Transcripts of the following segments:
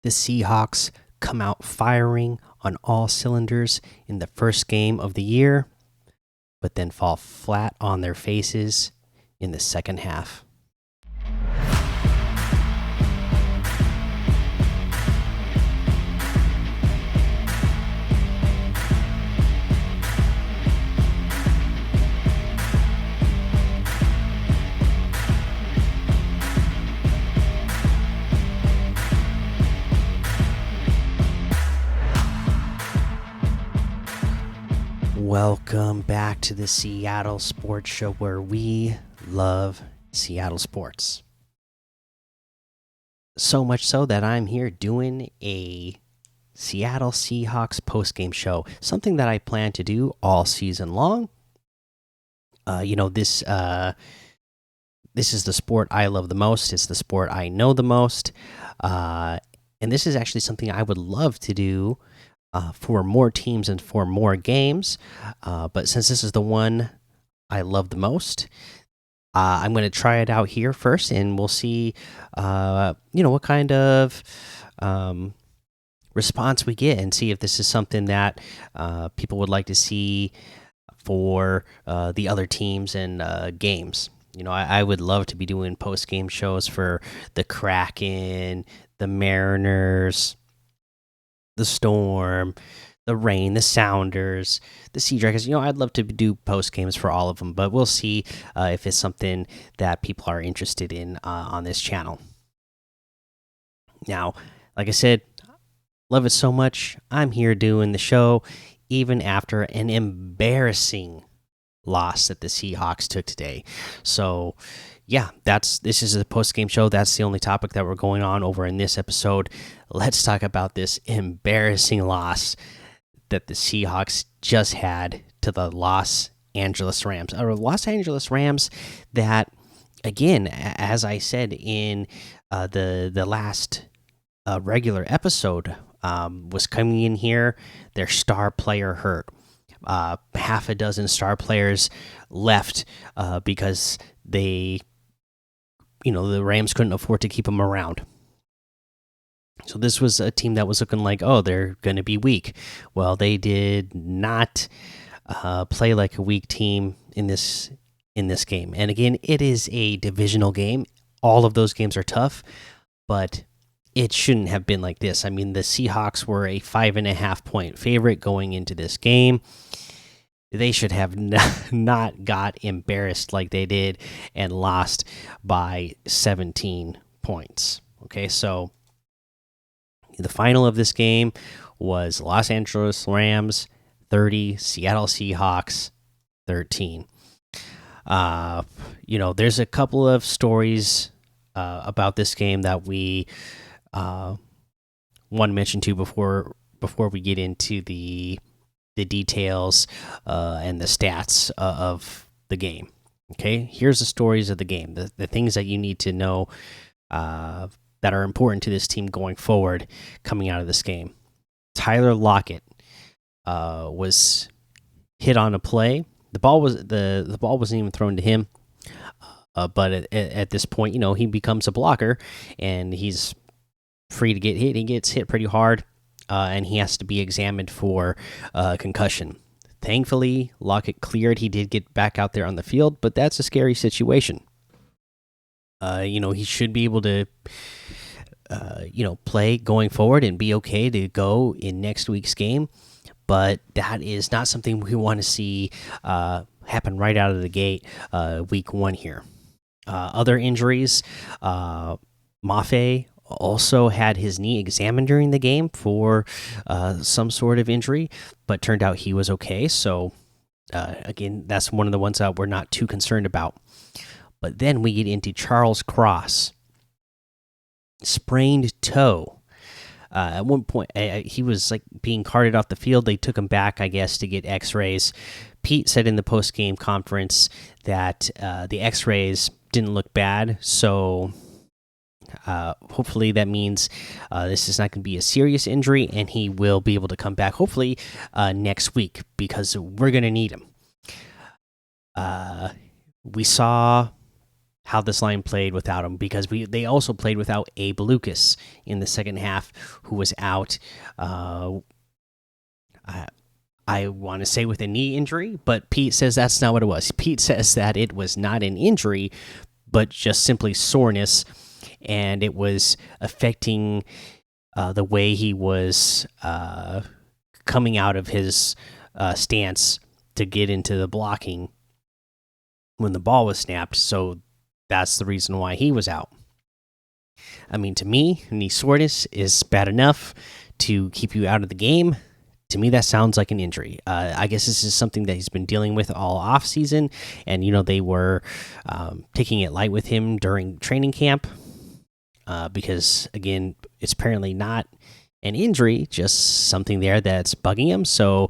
The Seahawks come out firing on all cylinders in the first game of the year, but then fall flat on their faces in the second half. Welcome back to the Seattle Sports Show, where we love Seattle sports. So much so that I'm here doing a Seattle Seahawks postgame show, something that I plan to do all season long. This is the sport I love the most. It's the sport I know the most, and this is actually something I would love to do for more teams and for more games. But since this is the one I love the most, I'm going to try it out here first, and we'll see, what kind of response we get, and see if this is something that people would like to see for the other teams and games. I would love to be doing post game shows for the Kraken, the Mariners, the Storm, the Rain, the Sounders, the Sea Dragons. I'd love to do post games for all of them, but we'll see if it's something that people are interested in on this channel. Now, like I said, love it so much. I'm here doing the show even after an embarrassing loss that the Seahawks took today. So, yeah, this is a post game show. That's the only topic that we're going on over in this episode. Let's talk about this embarrassing loss that the Seahawks just had to the Los Angeles Rams. Los Angeles Rams that, again, as I said in the last regular episode, was coming in here, their star player hurt. Half a dozen star players left because the Rams couldn't afford to keep them around. So this was a team that was looking like, oh, they're going to be weak. Well, they did not play like a weak team in this game. And again, it is a divisional game. All of those games are tough, but it shouldn't have been like this. I mean, the Seahawks were a 5.5-point favorite going into this game. They should have not got embarrassed like they did and lost by 17 points. Okay, so the final of this game was Los Angeles Rams 30, Seattle Seahawks 13. There's a couple of stories about this game that we want to mention to before we get into the details and the stats of the game. Okay, here's the stories of the game, the things that you need to know that are important to this team going forward coming out of this game. Tyler Lockett was hit on a play. The ball wasn't even thrown to him, but at this point, he becomes a blocker and he's free to get hit. He gets hit pretty hard, and he has to be examined for concussion. Thankfully, Lockett cleared. He did get back out there on the field, but that's a scary situation. He should be able to, play going forward and be okay to go in next week's game. But that is not something we want to see happen right out of the gate week one here. Other injuries, Mafe also had his knee examined during the game for some sort of injury, but turned out he was okay. So, again, that's one of the ones that we're not too concerned about. But then we get into Charles Cross. Sprained toe. At one point, he was like being carted off the field. They took him back, I guess, to get X-rays. Pete said in the post-game conference that the X-rays didn't look bad, so hopefully that means this is not going to be a serious injury, and he will be able to come back hopefully next week, because we're going to need him. We saw how this line played without him, because they also played without Abe Lucas in the second half, who was out. I, I want to say with a knee injury, but Pete says that's not what it was. Pete says that it was not an injury, but just simply soreness, and it was affecting the way he was coming out of his stance to get into the blocking when the ball was snapped. So that's the reason why he was out. I mean, to me, knee soreness is bad enough to keep you out of the game. To me, that sounds like an injury. I guess this is something that he's been dealing with all off season, and they were taking it light with him during training camp because, again, it's apparently not an injury, just something there that's bugging him. So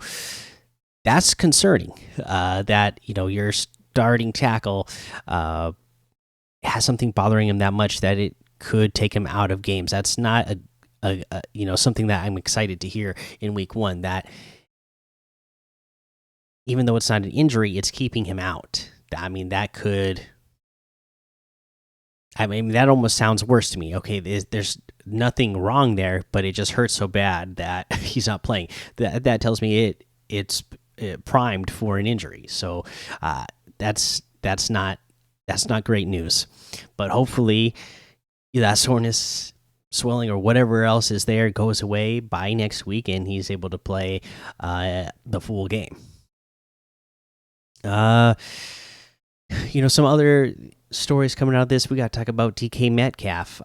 that's concerning. That your starting tackle has something bothering him that much that it could take him out of games. That's not something that I'm excited to hear in week 1, that even though it's not an injury, it's keeping him out. I mean, that almost sounds worse to me. Okay, there's nothing wrong there, but it just hurts so bad that he's not playing. That tells me it's primed for an injury. So that's not great news. But hopefully that soreness, swelling, or whatever else is there goes away by next week, and he's able to play the full game. Some other stories coming out of this. We got to talk about DK Metcalf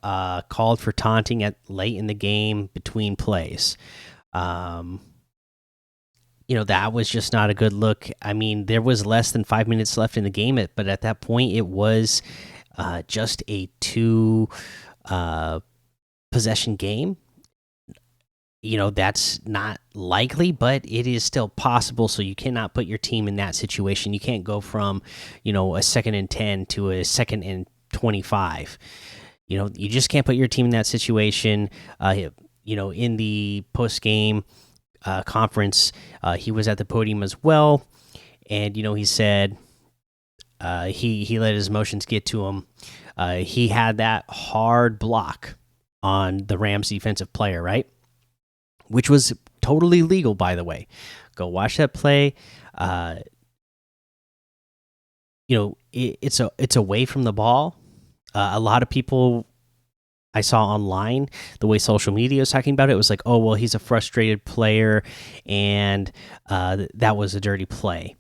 called for taunting at late in the game between plays. That was just not a good look. I mean, there was less than 5 minutes left in the game, but at that point, it was just a 2 possession game. That's not likely, but it is still possible. So you cannot put your team in that situation. You can't go from, a 2nd and 10 to a 2nd and 25. You just can't put your team in that situation. In the post game conference, he was at the podium as well, and he said he let his emotions get to him. He had that hard block on the Rams defensive player, right? Which was totally legal, by the way. Go watch that play. It's away from the ball. A lot of people I saw online, the way social media is talking about it, was like, oh, well, he's a frustrated player, and that was a dirty play.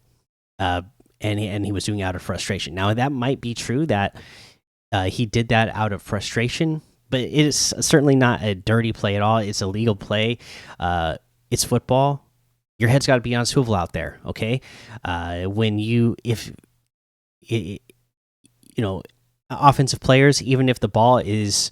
And he was doing it out of frustration. Now, that might be true that he did that out of frustration, but it is certainly not a dirty play at all. It's a legal play. It's football. Your head's got to be on swivel out there, okay? Offensive players, even if the ball is,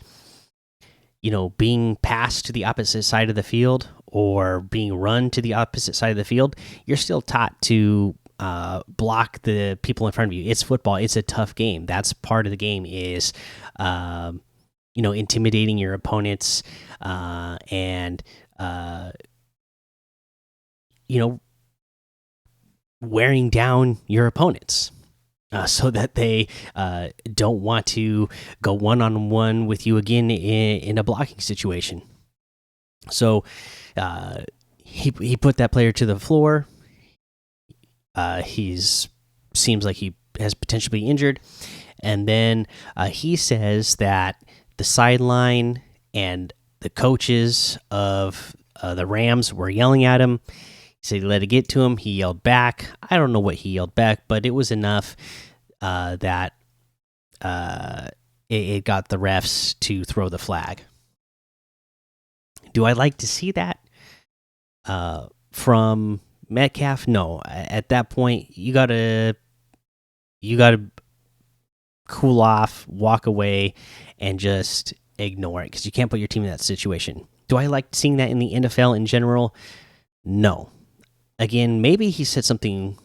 being passed to the opposite side of the field or being run to the opposite side of the field, you're still taught to block the people in front of you. It's football. It's a tough game. That's part of the game, is intimidating your opponents and wearing down your opponents so that they don't want to go one-on-one with you again in a blocking situation. So he put that player to the floor. Seems like he has potentially injured, and then he says that the sideline and the coaches of the Rams were yelling at him. He said he let it get to him. He yelled back. I don't know what he yelled back, but it was enough that it got the refs to throw the flag. Do I like to see that from Metcalf? No. At that point, you gotta cool off, walk away, and just ignore it, because you can't put your team in that situation. Do I like seeing that in the NFL in general? No. Again, maybe he said something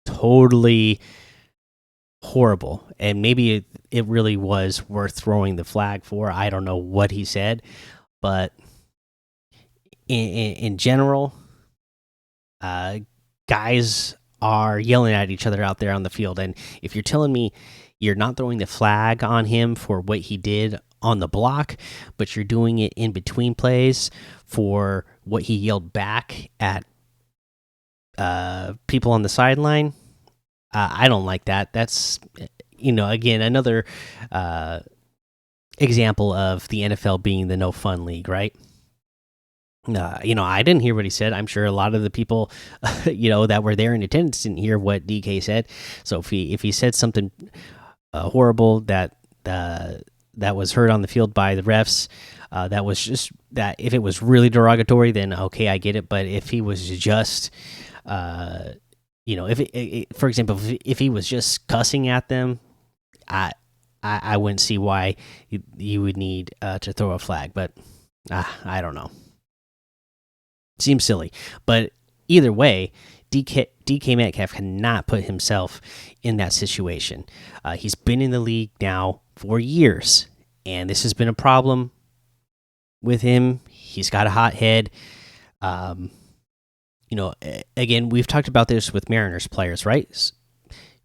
totally horrible, and maybe it really was worth throwing the flag for. I don't know what he said, but in general, guys are yelling at each other out there on the field, and if you're telling me You're not throwing the flag on him for what he did on the block, but you're doing it in between plays for what he yelled back at people on the sideline. I don't like that. That's again another example of the NFL being the no fun league, right? I didn't hear what he said. I'm sure a lot of the people, that were there in attendance didn't hear what DK said. So if he said something horrible that was heard on the field by the refs, that was just that. If it was really derogatory, then okay, I get it. But if he was just, for example, if he was just cussing at them, I wouldn't see why you would need to throw a flag. But I don't know. Seems silly, but either way, DK Metcalf cannot put himself in that situation. He's been in the league now for years, and this has been a problem with him. He's got a hot head. Again, we've talked about this with Mariners players, right?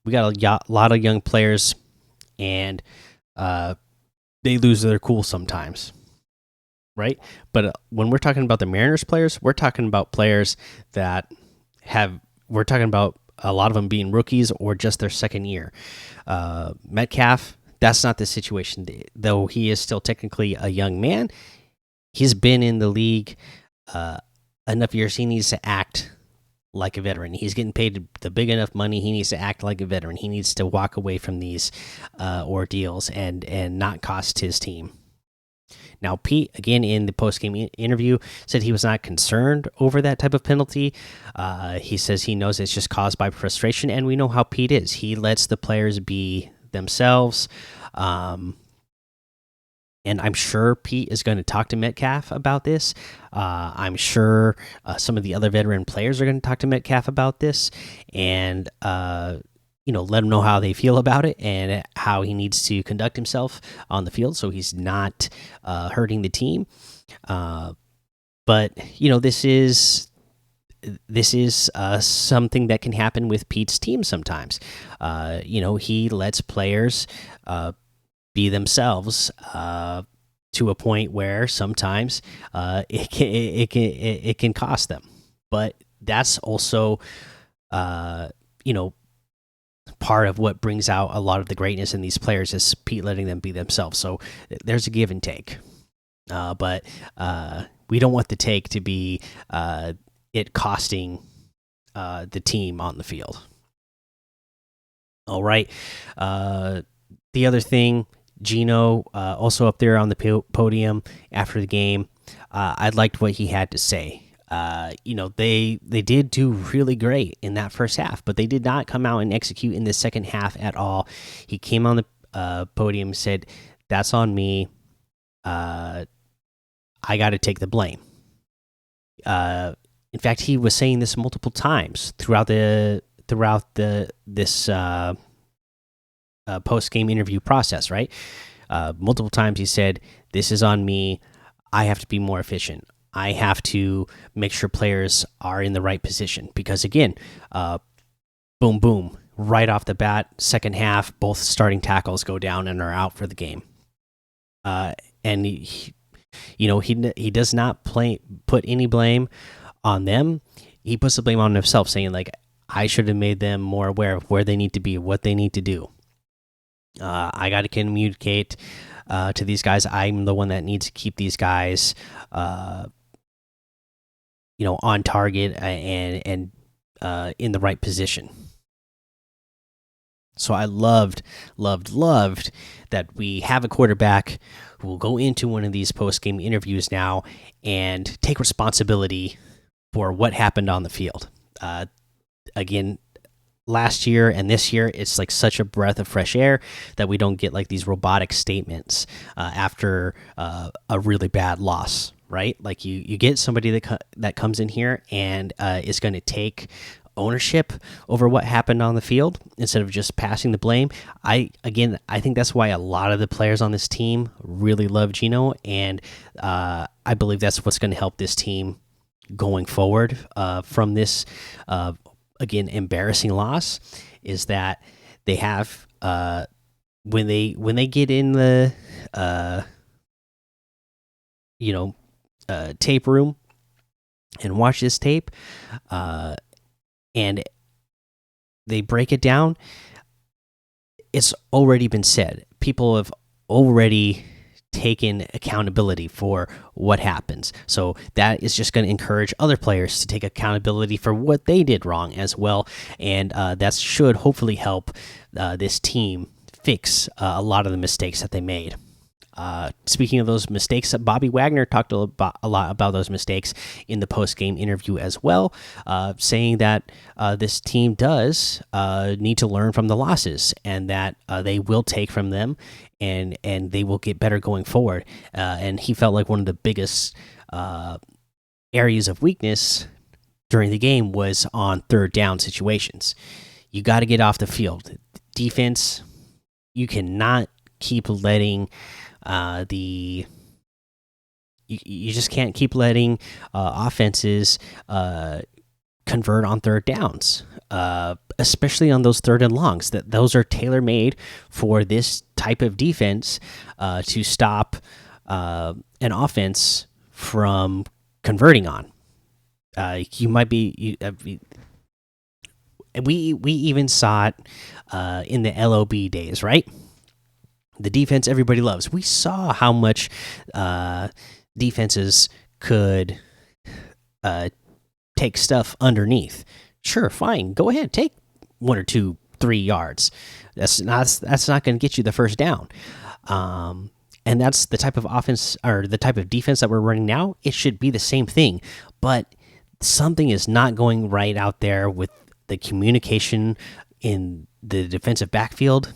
We got a lot of young players, and they lose their cool sometimes. Right, but when we're talking about the Mariners players, we're talking about players that we're talking about a lot of them being rookies or just their second year. Metcalf, that's not the situation, though he is still technically a young man. He's been in the league enough years. He needs to act like a veteran. He's getting paid the big enough money. He needs to act like a veteran. He needs to walk away from these ordeals and not cost his team. Now, Pete, again, in the post-game interview, said he was not concerned over that type of penalty. He says he knows it's just caused by frustration, and we know how Pete is. He lets the players be themselves. And I'm sure Pete is going to talk to Metcalf about this. I'm sure some of the other veteran players are going to talk to Metcalf about this. And let him know how they feel about it and how he needs to conduct himself on the field so he's not hurting the team. But this is something that can happen with Pete's team sometimes. He lets players be themselves to a point where sometimes it can cost them. But that's also part of what brings out a lot of the greatness in these players is Pete letting them be themselves. So there's a give and take, but we don't want the take to be it costing the team on the field. All right. The other thing, Gino, also up there on the podium after the game, I liked what he had to say. They did do really great in that first half, but they did not come out and execute in the second half at all. He came on the podium, said, "That's on me. I got to take the blame." In fact, he was saying this multiple times throughout this post game interview process. Right, multiple times he said, "This is on me. I have to be more efficient. I have to make sure players are in the right position," because again, boom, boom, right off the bat, second half, both starting tackles go down and are out for the game. And he does not put any blame on them. He puts the blame on himself, saying like, "I should have made them more aware of where they need to be, what they need to do. I got to communicate to these guys. I'm the one that needs to keep these guys." On target and in the right position. So I loved that we have a quarterback who will go into one of these post-game interviews now and take responsibility for what happened on the field. Again, last year and this year, it's like such a breath of fresh air that we don't get like these robotic statements after a really bad loss. Right, like you get somebody that comes in here and is going to take ownership over what happened on the field instead of just passing the blame. I think that's why a lot of the players on this team really love Gino, and I believe that's what's going to help this team going forward from this again embarrassing loss. Is that they have when they get in the uh you know tape room and watch this tape, uh and they break it down, it's already been said. People have already taken accountability for what happens. So that is just going to encourage other players to take accountability for what they did wrong as well. And that should hopefully help this team fix a lot of the mistakes that they made. Speaking of those mistakes, Bobby Wagner talked a lot about those mistakes in the post game interview as well, saying that this team does need to learn from the losses and that they will take from them and they will get better going forward. And he felt like one of the biggest areas of weakness during the game was on third down situations. You got to get off the field. Defense, you cannot keep letting you just can't keep letting offenses convert on third downs, especially on those third and longs. Those are tailor made for this type of defense to stop an offense from converting on. You might be. We even saw it in the LOB days, right? The defense everybody loves. We saw how much defenses could take stuff underneath. Sure, fine, go ahead, take 1 or 2, 3 yards. That's not going to get you the first down. And that's the type of offense or the type of defense that we're running now. It should be the same thing, but something is not going right out there with the communication in the defensive backfield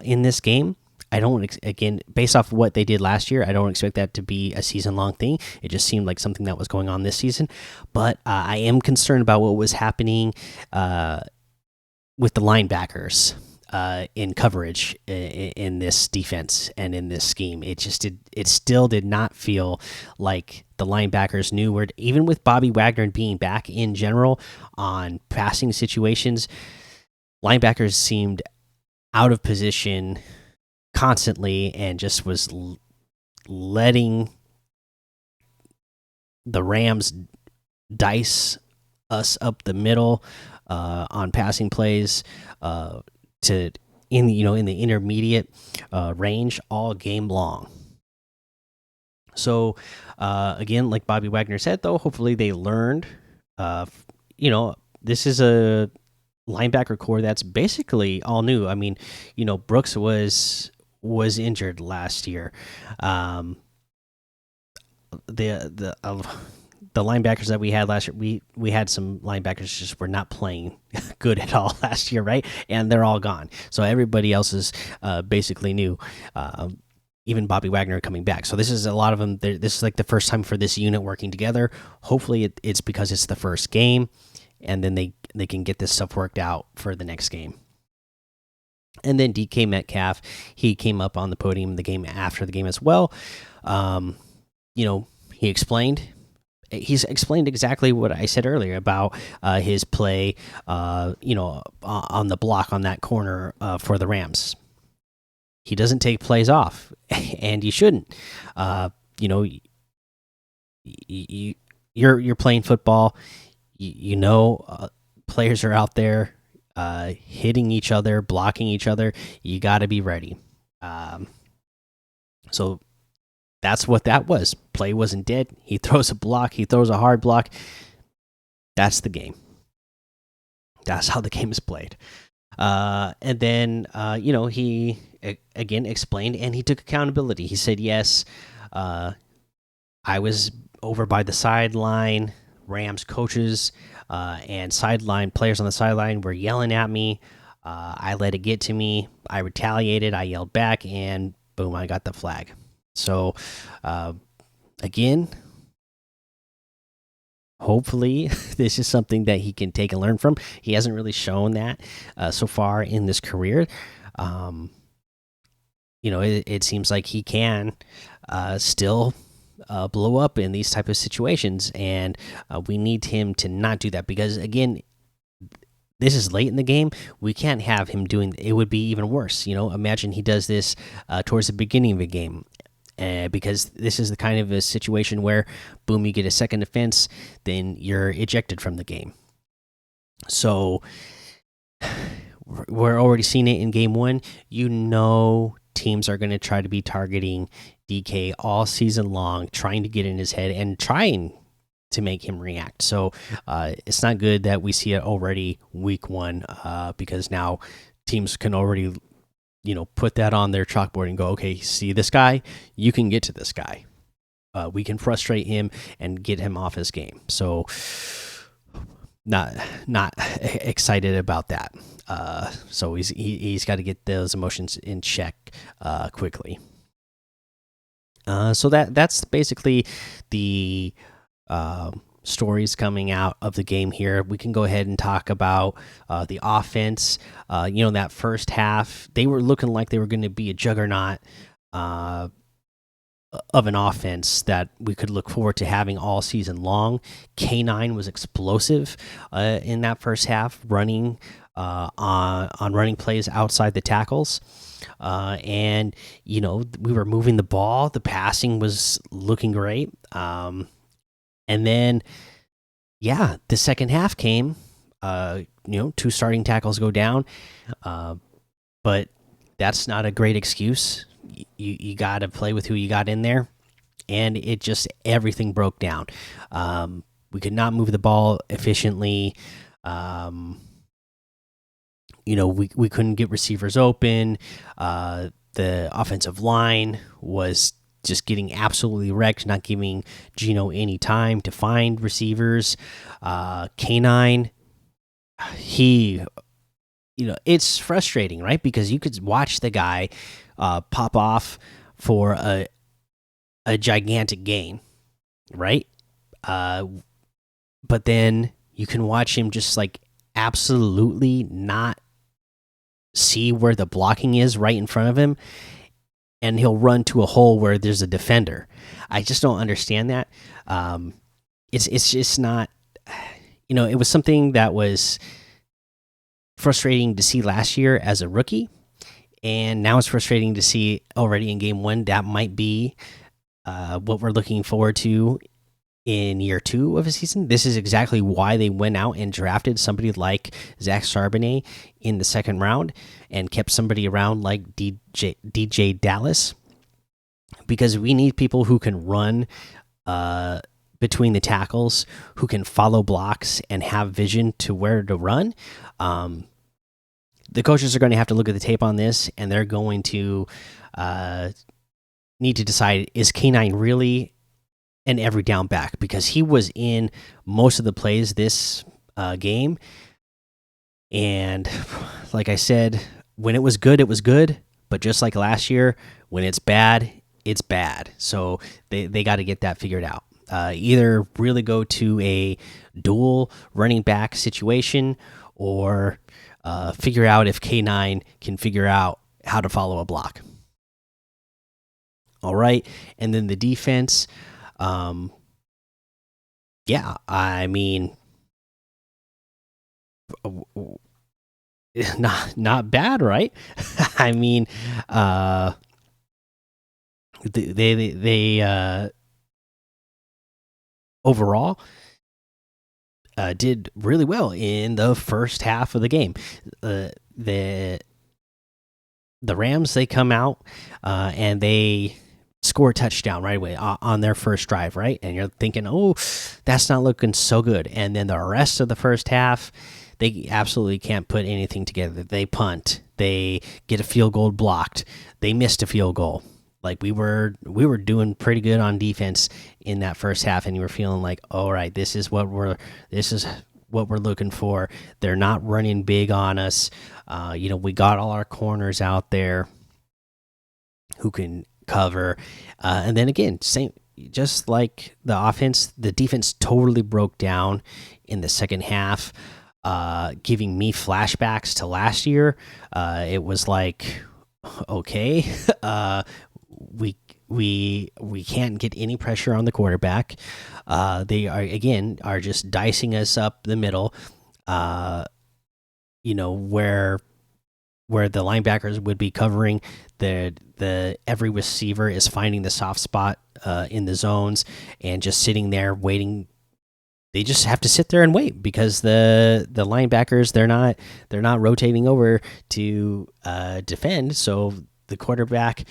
in this game. I don't, again, based off what they did last year, I don't expect that to be a season-long thing. It just seemed like something that was going on this season. But I am concerned about what was happening with the linebackers in coverage in this defense and in this scheme. It still did not feel like the linebackers knew where, even with Bobby Wagner being back in general on passing situations, linebackers seemed out of position constantly and just was letting the Rams dice us up the middle on passing plays to in the intermediate range all game long. So again, like Bobby Wagner said, though, hopefully they learned. This is a linebacker core that's basically all new. I mean, Brooks was injured last year. The linebackers that we had last year, we had some linebackers just were not playing good at all last year, right? And they're all gone. So everybody else is basically new. Even Bobby Wagner coming back. So this is a lot of them. This is like the first time for this unit working together. Hopefully it's because it's the first game, and then they can get this stuff worked out for the next game. And then DK Metcalf, he came up on the podium the game after the game as well. He's explained exactly what I said earlier about his play, on the block on that corner for the Rams. He doesn't take plays off, and you shouldn't. You're playing football. Players are out there hitting each other, blocking each other. You got to be ready. So that's what that was. Play wasn't dead. He throws a block. He throws a hard block. That's the game. That's how the game is played. And then, he again explained and he took accountability. He said, yes, I was over by the sideline. Rams coaches and sideline players on the sideline were yelling at me. I let it get to me. I retaliated. I yelled back, and boom, I got the flag. So, again, hopefully this is something that he can take and learn from. He hasn't really shown that so far in this career. It seems like he can still blow up in these type of situations, and we need him to not do that, because again, this is late in the game. We can't have him doing it. Would be even worse. Imagine he does this towards the beginning of the game. Because this is the kind of a situation where, boom, you get a second offense, then you're ejected from the game. So we're already seeing it in game one. Teams are going to try to be targeting DK all season long, trying to get in his head and trying to make him react. So it's not good that we see it already week one, because now teams can already put that on their chalkboard and go, okay, see this guy, you can get to this guy. We can frustrate him and get him off his game. So not excited about that. So he's got to get those emotions in check quickly. So that's basically the stories coming out of the game here. We can go ahead and talk about the offense. That first half, they were looking like they were going to be a juggernaut of an offense that we could look forward to having all season long. K9 was explosive in that first half, running on running plays outside the tackles. And we were moving the ball. The passing was looking great. And then, the second half came. 2 starting tackles go down, but that's not a great excuse. You got to play with who you got in there, and everything broke down. We could not move the ball efficiently. We couldn't get receivers open. The offensive line was just getting absolutely wrecked, not giving Gino any time to find receivers. K9, it's frustrating, right? Because you could watch the guy pop off for a gigantic gain, right? But then you can watch him just like absolutely not see where the blocking is right in front of him, and he'll run to a hole where there's a defender. I just don't understand that. It's just not, it was something that was frustrating to see last year as a rookie, and now it's frustrating to see already in game one. That might be what we're looking forward to in year 2 of a season. This is exactly why they went out and drafted somebody like Zach Charbonnet in the 2nd round and kept somebody around like DJ Dallas, because we need people who can run between the tackles, who can follow blocks and have vision to where to run. The coaches are going to have to look at the tape on this, and they're going to need to decide, is K9 really an every down back? Because he was in most of the plays this game, and like I said, when it was good, it was good. But just like last year, when it's bad, it's bad. So they got to get that figured out. Either really go to a dual running back situation, or figure out if K9 can figure out how to follow a block. All right, and then the defense. I mean, not bad, right? I mean, they overall did really well in the first half of the game. The Rams, they come out and they score a touchdown right away on their first drive, right? And you're thinking, oh, that's not looking so good. And then the rest of the first half, they absolutely can't put anything together. They punt, they get a field goal blocked, they missed a field goal. Like we were doing pretty good on defense in that first half, and you were feeling like, all right, this is what we're looking for. They're not running big on us. We got all our corners out there who can cover, and then again, same, just like the offense, the defense totally broke down in the second half, giving me flashbacks to last year. It was like, okay, we can't get any pressure on the quarterback. They are just dicing us up the middle. where the linebackers would be covering the every receiver is finding the soft spot in the zones and just sitting there waiting. They just have to sit there and wait because the linebackers they're not rotating over to defend, so the quarterback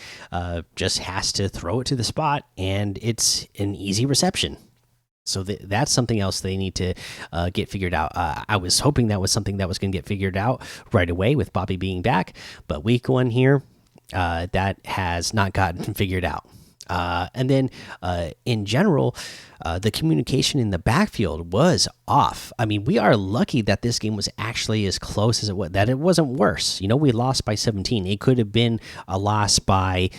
just has to throw it to the spot and it's an easy reception. So that's something else they need to get figured out. I was hoping that was something that was going to get figured out right away with Bobby being back, but week one here, that has not gotten figured out. And then in general, the communication in the backfield was off. I mean, we are lucky that this game was actually as close as it was, that it wasn't worse. We lost by 17. It could have been a loss by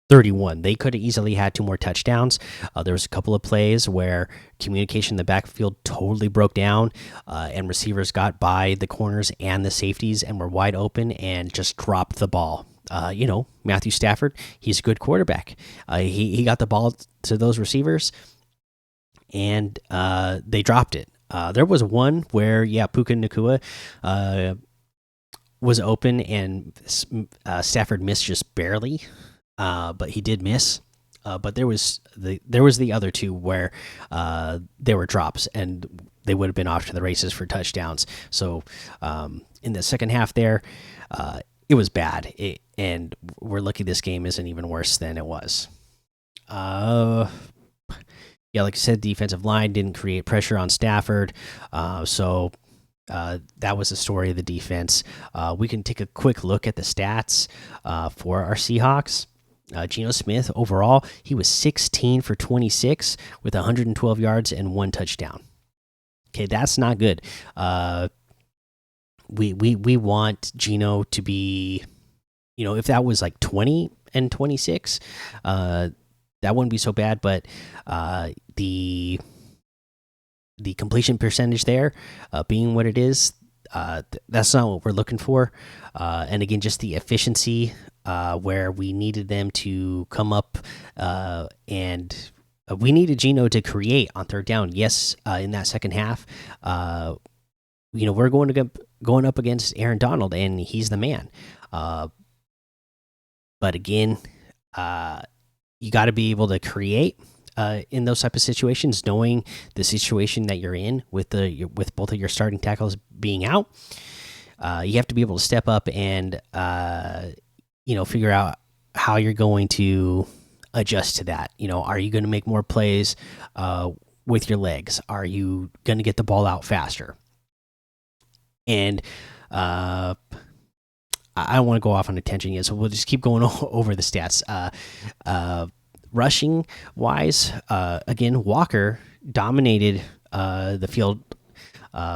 31. They could have easily had two more touchdowns. There was a couple of plays where communication in the backfield totally broke down, and receivers got by the corners and the safeties and were wide open and just dropped the ball. Matthew Stafford, he's a good quarterback. He got the ball to those receivers, and they dropped it. There was one where, Puka Nacua was open, and Stafford missed just barely. But he did miss. But there was the other two where there were drops, and they would have been off to the races for touchdowns. So in the second half there, it was bad. And we're lucky this game isn't even worse than it was. Like I said, defensive line didn't create pressure on Stafford. So that was the story of the defense. We can take a quick look at the stats for our Seahawks. Geno Smith, overall, he was 16 for 26 with 112 yards and one touchdown. Okay, that's not good. We want Geno to be, if that was like 20 and 26, that wouldn't be so bad. But the completion percentage there, being what it is, that's not what we're looking for. And again, just the efficiency, where we needed them to come up and we needed Geno to create on third down. Yes, in that second half, we're going up against Aaron Donald, and he's the man. But again, you got to be able to create in those type of situations, knowing the situation that you're in with both of your starting tackles being out. You have to be able to step up and figure out how you're going to adjust to that. Are you going to make more plays with your legs? Are you going to get the ball out faster? And I don't want to go off on a tangent yet, so we'll just keep going over the stats. Rushing wise, again, Walker dominated the field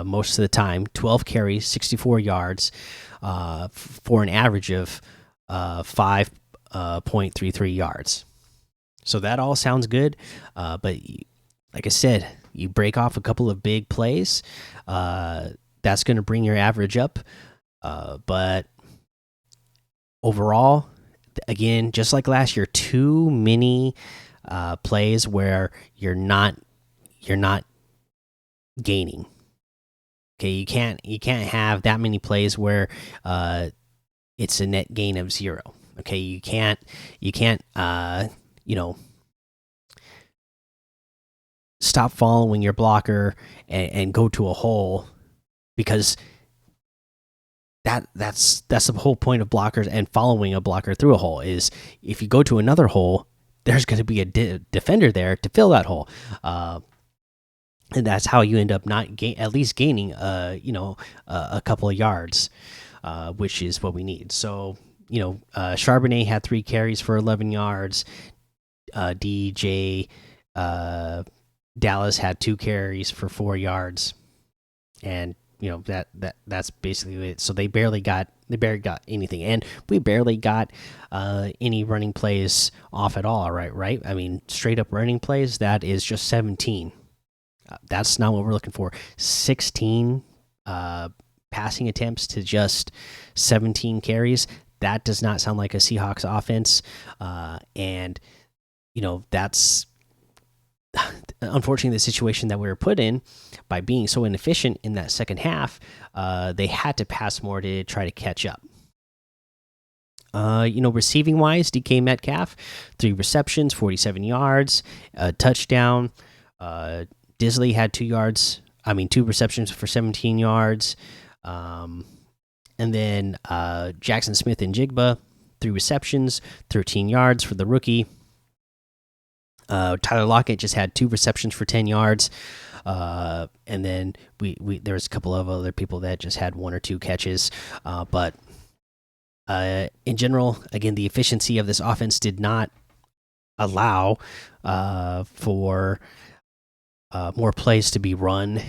most of the time. 12 carries, 64 yards, for an average of 5.33 yards. So that all sounds good, but like I said, you break off a couple of big plays, that's going to bring your average up. But overall, again, just like last year, too many plays where you're not gaining. Okay, you can't have that many plays where it's a net gain of 0. Okay, you can't stop following your blocker and go to a hole, because that's the whole point of blockers and following a blocker through a hole is if you go to another hole, there's going to be a defender there to fill that hole. And that's how you end up not at least gaining a couple of yards, which is what we need. So Charbonnet had 3 carries for 11 yards. DJ Dallas had 2 carries for 4 yards, and that's basically it. So they barely got anything, and we barely got any running plays off at all. Right? I mean, straight up running plays. That is just 17. That's not what we're looking for. 16 passing attempts to just 17 carries. That does not sound like a Seahawks offense. And that's unfortunately, the situation that we were put in by being so inefficient in that second half, they had to pass more to try to catch up. Receiving wise, DK Metcalf, 3 receptions, 47 yards, a touchdown. Disley had 2 receptions for 17 yards. And then Jackson Smith and Jigba, 3 receptions, 13 yards for the rookie. Tyler Lockett just had 2 receptions for 10 yards. And then there was a couple of other people that just had 1 or 2 catches. But in general, again, the efficiency of this offense did not allow for more plays to be run,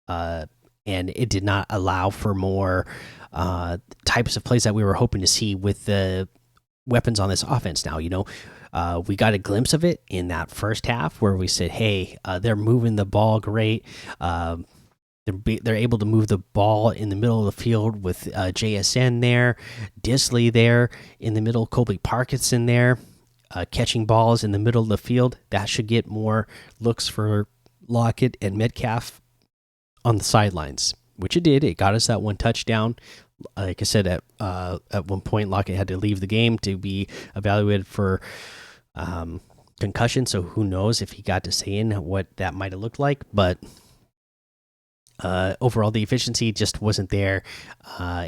and it did not allow for more types of plays that we were hoping to see with the weapons on this offense. Now, we got a glimpse of it in that first half where we said, "Hey, they're moving the ball great. They're able to move the ball in the middle of the field with JSN there, Disley there in the middle, Colby Parkinson there, catching balls in the middle of the field. That should get more looks for Lockett and Metcalf on the sidelines, which it did. It got us that 1 touchdown. Like I said, at one point, Lockett had to leave the game to be evaluated for concussion. So who knows if he got to stay in, what that might have looked like, but. Overall, the efficiency just wasn't there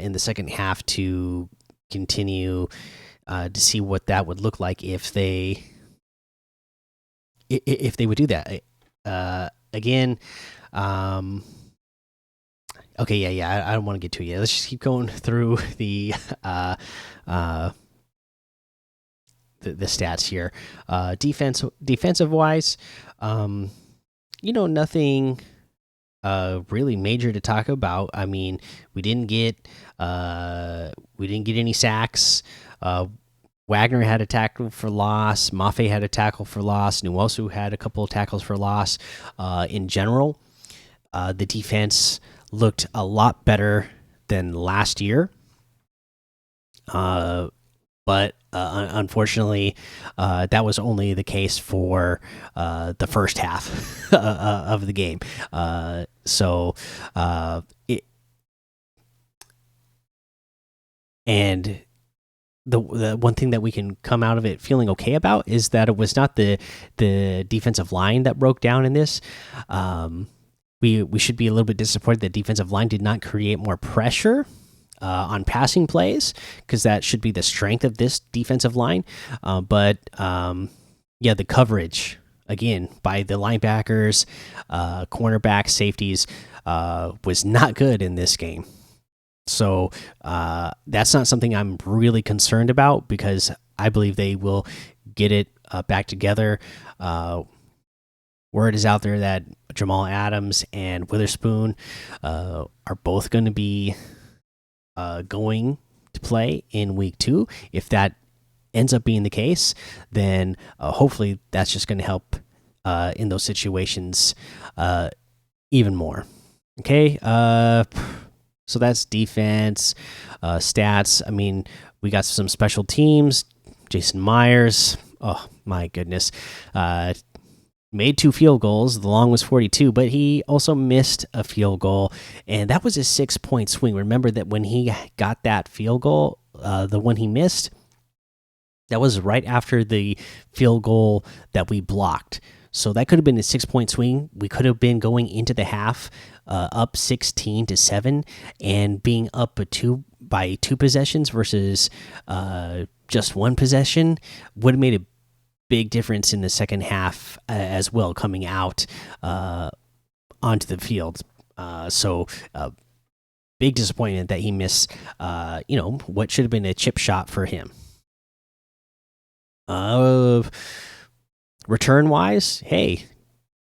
in the second half to continue to see what that would look like if they would do that again. Okay, yeah. I don't want to get to it yet. Let's just keep going through the stats here. Defensive wise, nothing really major to talk about. I mean, we didn't get any sacks. Wagner had a tackle for loss. Mafe had a tackle for loss. Nuosu had a couple of tackles for loss. In general, the defense looked a lot better than last year. But unfortunately, that was only the case for the first half of the game. And the one thing that we can come out of it feeling okay about is that it was not the defensive line that broke down in this. We should be a little bit disappointed that defensive line did not create more pressure on passing plays, because that should be the strength of this defensive line. But the coverage again by the linebackers, cornerbacks, safeties was not good in this game. So that's not something I'm really concerned about, because I believe they will get it back together. Word is out there that Jamal Adams and Witherspoon are both going to be going to play in week 2. If that ends up being the case, then hopefully that's just going to help in those situations even more. Okay, so that's defense stats. I mean, we got some special teams. Jason Myers, oh my goodness, made 2 field goals. The long was 42, but he also missed a field goal, and that was a 6-point swing. Remember that when he got that field goal, the one he missed, that was right after the field goal that we blocked. So that could have been a 6-point swing. We could have been going into the half up 16-7 and being up by 2 possessions versus just 1 possession. Would have made a big difference in the second half as well, coming out onto the field. So big disappointment that he missed what should have been a chip shot for him. Return wise, hey,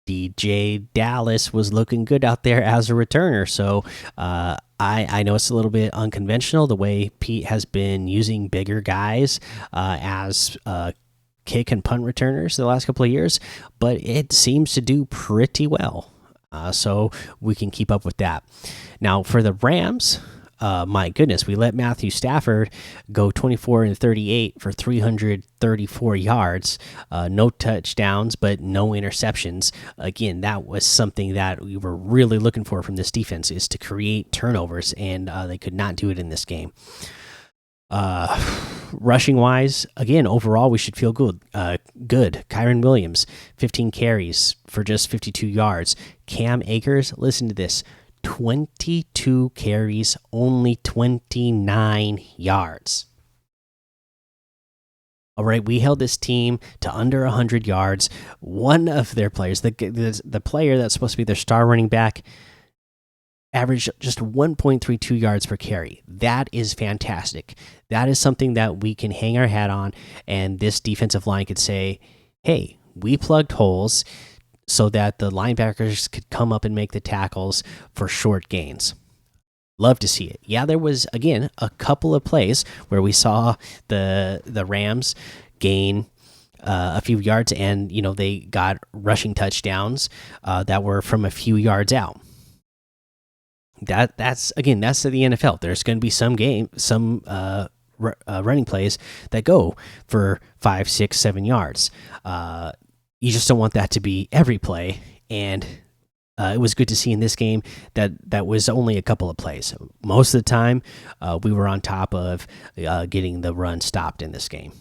DJ Dallas was looking good out there as a returner. So I know it's a little bit unconventional the way Pete has been using bigger guys as kick and punt returners the last couple of years, but it seems to do pretty well. So we can keep up with that. Now for the Rams, my goodness, we let Matthew Stafford go 24 and 38 for 334 yards, no touchdowns, but no interceptions. Again, that was something that we were really looking for from this defense, is to create turnovers, and they could not do it in this game. Rushing wise, again, overall we should feel good. Good. Kyron Williams, 15 carries for just 52 yards. Cam Akers, listen to this, 22 carries, only 29 yards. All right, we held this team to under 100 yards. One of their players, the player that's supposed to be their star running back, averaged just 1.32 yards per carry. That is fantastic. That is something that we can hang our hat on, and this defensive line could say, hey, we plugged holes so that the linebackers could come up and make the tackles for short gains. Love to see it. Yeah, there was, again, a couple of plays where we saw the Rams gain a few yards, and they got rushing touchdowns that were from a few yards out. That's the NFL. There's going to be some running plays that go for 5, 6, 7 yards. You just don't want that to be every play, and it was good to see in this game that was only a couple of plays. Most of the time, we were on top of getting the run stopped in this game.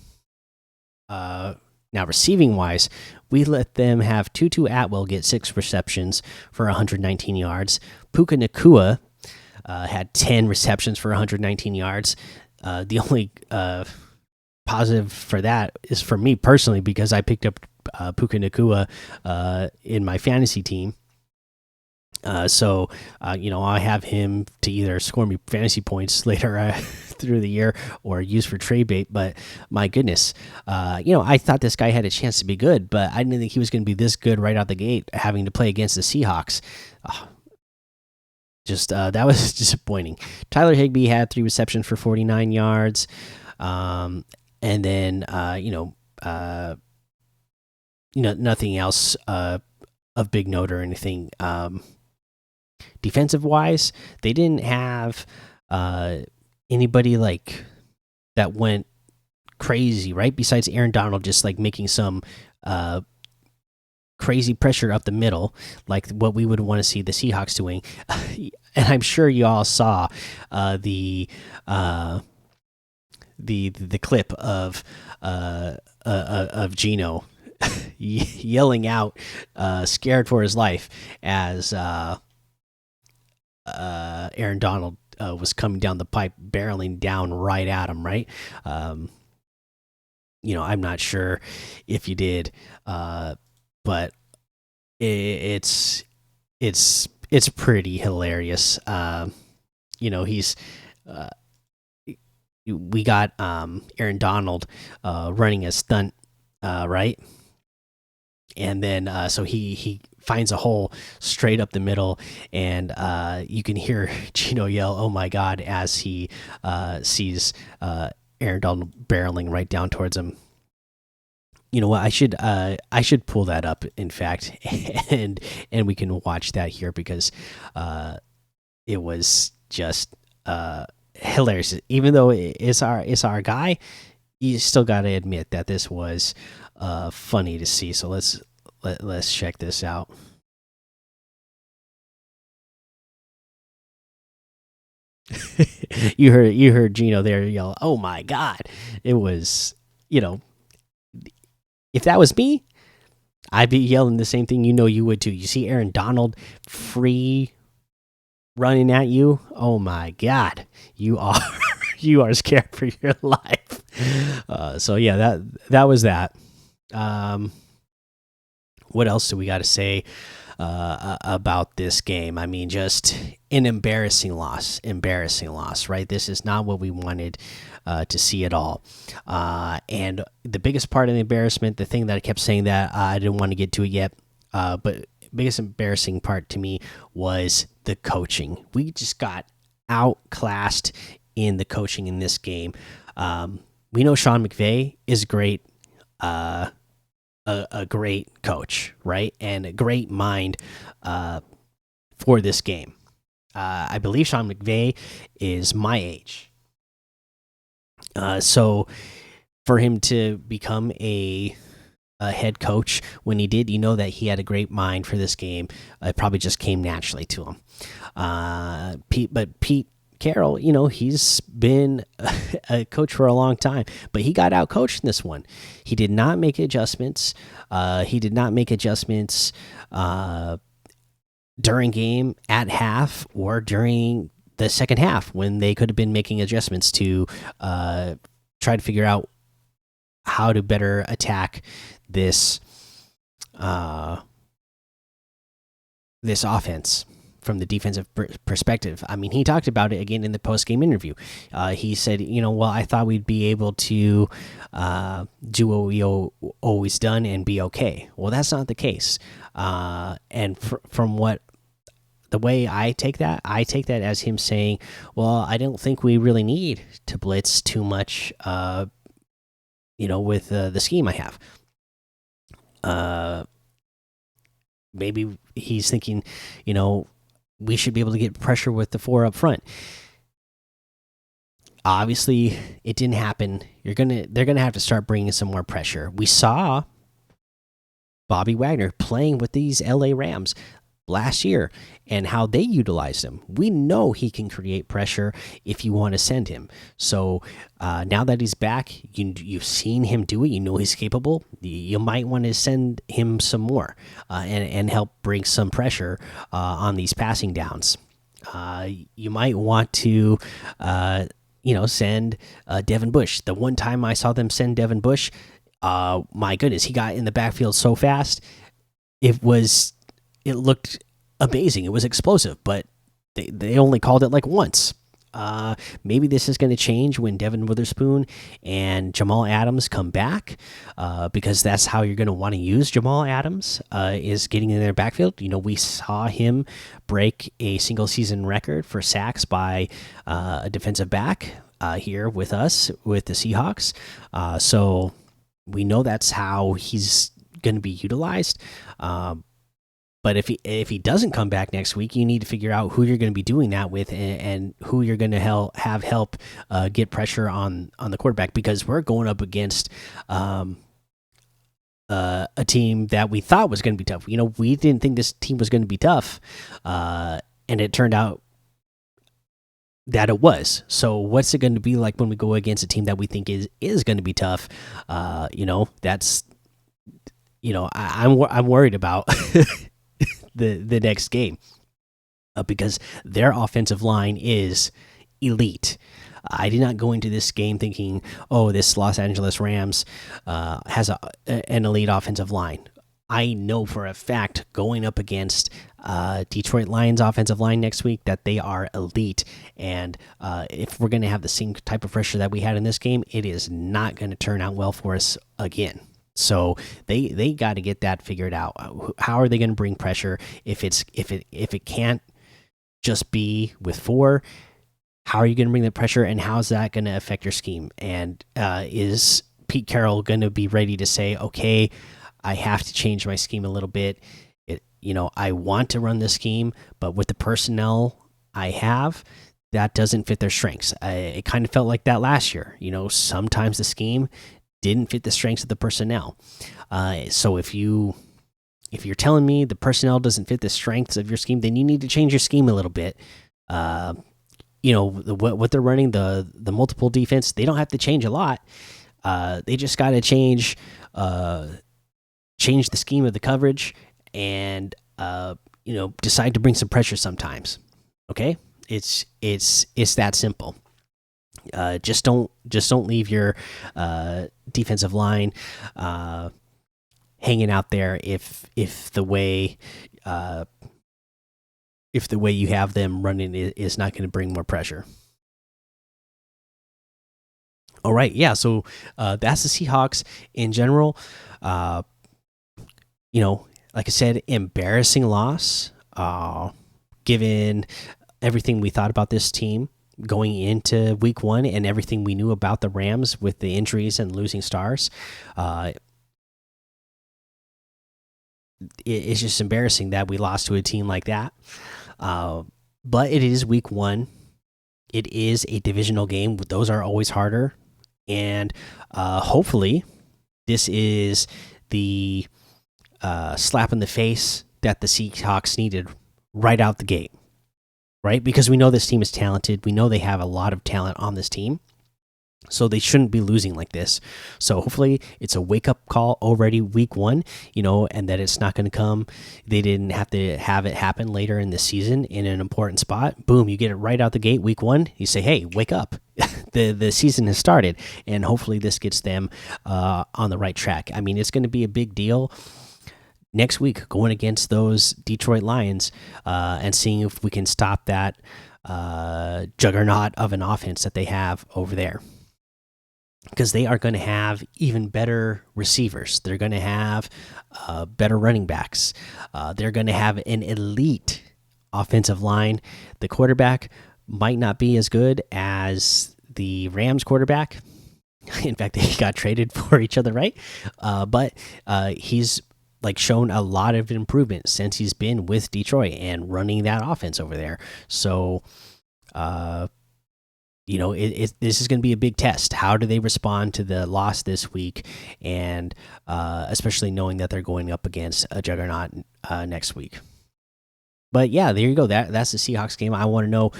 Now, receiving wise, we let them have Tutu Atwell get 6 receptions for 119 yards. Puka Nakua had 10 receptions for 119 yards. The only positive for that is for me personally, because I picked up Puka Nakua in my fantasy team. So I have him to either score me fantasy points later through the year or use for trade bait. But my goodness, I thought this guy had a chance to be good, but I didn't think he was going to be this good right out the gate, having to play against the Seahawks. That was disappointing. Tyler Higbee had 3 receptions for 49 yards, and then nothing else of big note or anything. Defensive wise, they didn't have anybody like that went crazy, right? Besides Aaron Donald, just like making some crazy pressure up the middle, like what we would want to see the Seahawks doing. And I'm sure you all saw the clip of Gino yelling out, scared for his life, as Aaron Donald was coming down the pipe, barreling down right at him. Right. I'm not sure if you did, but it's pretty hilarious. He's we got Aaron Donald running a stunt, right, and then so he finds a hole straight up the middle, and you can hear Gino yell, "Oh my God!" as he sees Aaron Donald barreling right down towards him. You know what? I should pull that up, in fact, and we can watch that here, because it was just hilarious. Even though it's our guy, you still got to admit that this was funny to see. So let's check this out. You heard Gino there yell, "Oh my God!" It was, if that was me, I'd be yelling the same thing. You would too. You see Aaron Donald free running at you. Oh my God, you are you are scared for your life. So yeah, that was that. What else do we got to say about this game? I mean, just an embarrassing loss, right? This is not what we wanted to see at all. And the biggest part of the embarrassment, the thing that I kept saying that I didn't want to get to it yet, but biggest embarrassing part to me was the coaching. We just got outclassed in the coaching in this game. We know Sean McVay is great. A great coach, right? And a great mind for this game. I believe Sean McVay is my age. So for him to become a head coach when he did, you know that he had a great mind for this game. It probably just came naturally to him. Pete Carroll, you know, he's been a coach for a long time, but he got out coached in this one. He did not make adjustments. He did not make adjustments during game, at half, or during the second half when they could have been making adjustments to try to figure out how to better attack this this offense from the defensive perspective. I mean, he talked about it again in the post game interview. He said, you know, well, I thought we'd be able to do what we always done and be okay. Well, that's not the case. And from what the way I take that as him saying, well, I don't think we really need to blitz too much. You know, with the scheme I have. Maybe he's thinking, you know, we should be able to get pressure with the 4 up front. Obviously, it didn't happen. They're gonna have to start bringing some more pressure. We saw Bobby Wagner playing with these LA Rams last year and how they utilized him. We know he can create pressure if you want to send him. So now that he's back, you've seen him do it. You know he's capable. You might want to send him some more and help bring some pressure on these passing downs. You might want to, you know, send Devin Bush. The one time I saw them send Devin Bush, my goodness, he got in the backfield so fast. It looked amazing. It was explosive, but they only called it like once. Maybe this is going to change when Devin Witherspoon and Jamal Adams come back, because that's how you're going to want to use Jamal Adams, is getting in their backfield. You know, we saw him break a single season record for sacks by a defensive back here with us, with the Seahawks. So we know that's how he's going to be utilized. But if he doesn't come back next week, you need to figure out who you're going to be doing that with, and who you're going to have help get pressure on the quarterback, because we're going up against a team that we thought was going to be tough. You know, we didn't think this team was going to be tough, and it turned out that it was. So what's it going to be like when we go against a team that we think is going to be tough? You know, that's, you know, I'm worried about the next game, because their offensive line is elite. I did not go into this game thinking, oh, this Los Angeles Rams has an elite offensive line. I know for a fact, going up against Detroit Lions offensive line next week, that they are elite. And if we're going to have the same type of pressure that we had in this game, it is not going to turn out well for us again. So they got to get that figured out. How are they going to bring pressure if it can't just be with 4? How are you going to bring the pressure, and how's that going to affect your scheme? And is Pete Carroll going to be ready to say, okay, I have to change my scheme a little bit? You know, I want to run this scheme, but with the personnel I have, that doesn't fit their strengths. It kind of felt like that last year. You know, sometimes the scheme didn't fit the strengths of the personnel. So if you're telling me the personnel doesn't fit the strengths of your scheme, then you need to change your scheme a little bit. You know, what they're running, the multiple defense, they don't have to change a lot. They just got to change the scheme of the coverage, and you know, decide to bring some pressure sometimes. Okay, it's that simple. Just don't leave your defensive line hanging out there if the way you have them running is not going to bring more pressure. All right, yeah. So that's the Seahawks in general. You know, like I said, embarrassing loss. Given everything we thought about this team going into week 1 and everything we knew about the Rams with the injuries and losing stars, it's just embarrassing that we lost to a team like that. but it is week 1. It is a divisional game. Those are always harder, and hopefully, this is the slap in the face that the Seahawks needed right out the gate, right? Because we know this team is talented. We know they have a lot of talent on this team. So they shouldn't be losing like this. So hopefully it's a wake up call already week 1, and that it's not going to come. They didn't have to have it happen later in the season in an important spot. Boom, you get it right out the gate week 1. You say, hey, wake up. the season has started, and hopefully this gets them on the right track. I mean, it's going to be a big deal next week going against those Detroit Lions and seeing if we can stop that juggernaut of an offense that they have over there. Because they are going to have even better receivers. They're going to have better running backs. They're going to have an elite offensive line. The quarterback might not be as good as the Rams quarterback. In fact, they got traded for each other, right? But he's shown a lot of improvement since he's been with Detroit and running that offense over there. So, this is going to be a big test. How do they respond to the loss this week, and especially knowing that they're going up against a juggernaut next week? But yeah, there you go. That's the Seahawks game. I want to know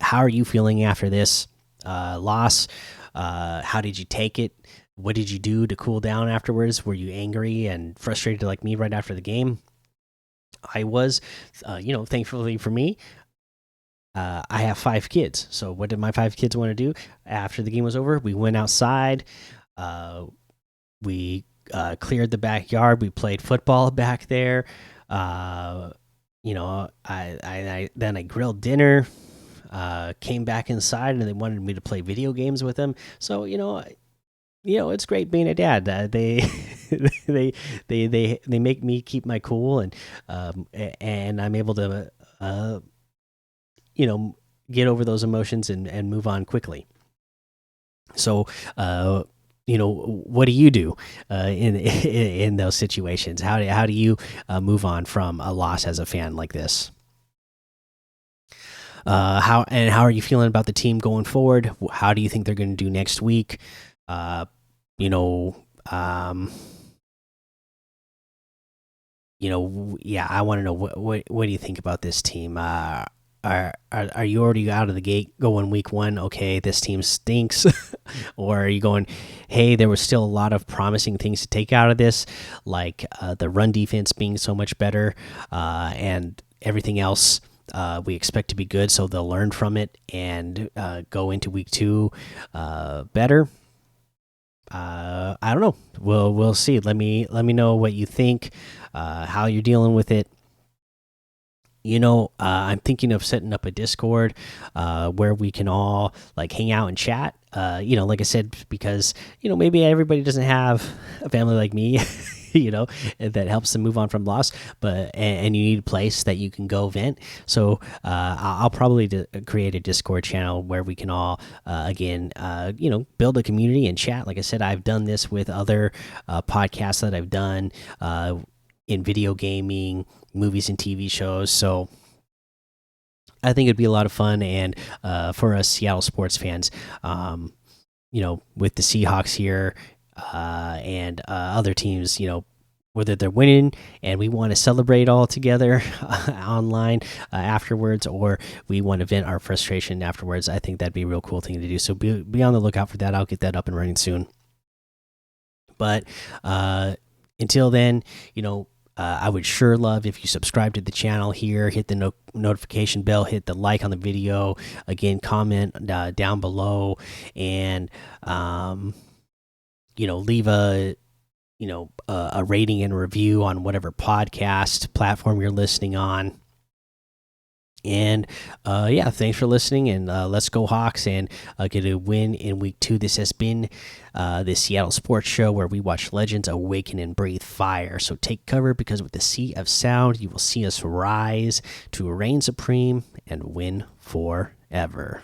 how are you feeling after this loss? How did you take it? What did you do to cool down afterwards? Were you angry and frustrated like me right after the game? I was. Thankfully for me, I have 5 kids. So what did my 5 kids want to do after the game was over? We went outside. We cleared the backyard. We played football back there. I grilled dinner. Came back inside, and they wanted me to play video games with them. So it's great being a dad. They they make me keep my cool, and I'm able to get over those emotions and move on quickly. So what do you do in those situations? How do you move on from a loss as a fan like this? How are you feeling about the team going forward? How do you think they're going to do next week? Yeah, I want to know what do you think about this team? Are you already out of the gate going week 1? Okay, this team stinks, or are you going, hey, there was still a lot of promising things to take out of this, like the run defense being so much better, and everything else we expect to be good, so they'll learn from it and go into week 2 better. I don't know. We'll see. Let me know what you think, how you're dealing with it. I'm thinking of setting up a Discord where we can all hang out and chat. Like I said, because maybe everybody doesn't have a family like me, that helps them move on from loss. But and you need a place that you can go vent. So I'll probably create a Discord channel where we can all build a community and chat. Like I said, I've done this with other podcasts that I've done in video gaming, movies and TV shows. So I think it'd be a lot of fun, and for us Seattle sports fans, with the Seahawks here and other teams, whether they're winning and we want to celebrate all together online afterwards, or we want to vent our frustration afterwards, I think that'd be a real cool thing to do. So be on the lookout for that. I'll get that up and running soon. But until then, I would sure love if you subscribe to the channel here, hit the notification bell, hit the like on the video, again, comment down below, and leave a rating and review on whatever podcast platform you're listening on. And thanks for listening, and let's go Hawks and get a win in week 2. This has been the Seattle Sports Show, where we watch legends awaken and breathe fire. So take cover, because with the sea of sound you will see us rise to reign supreme and win forever.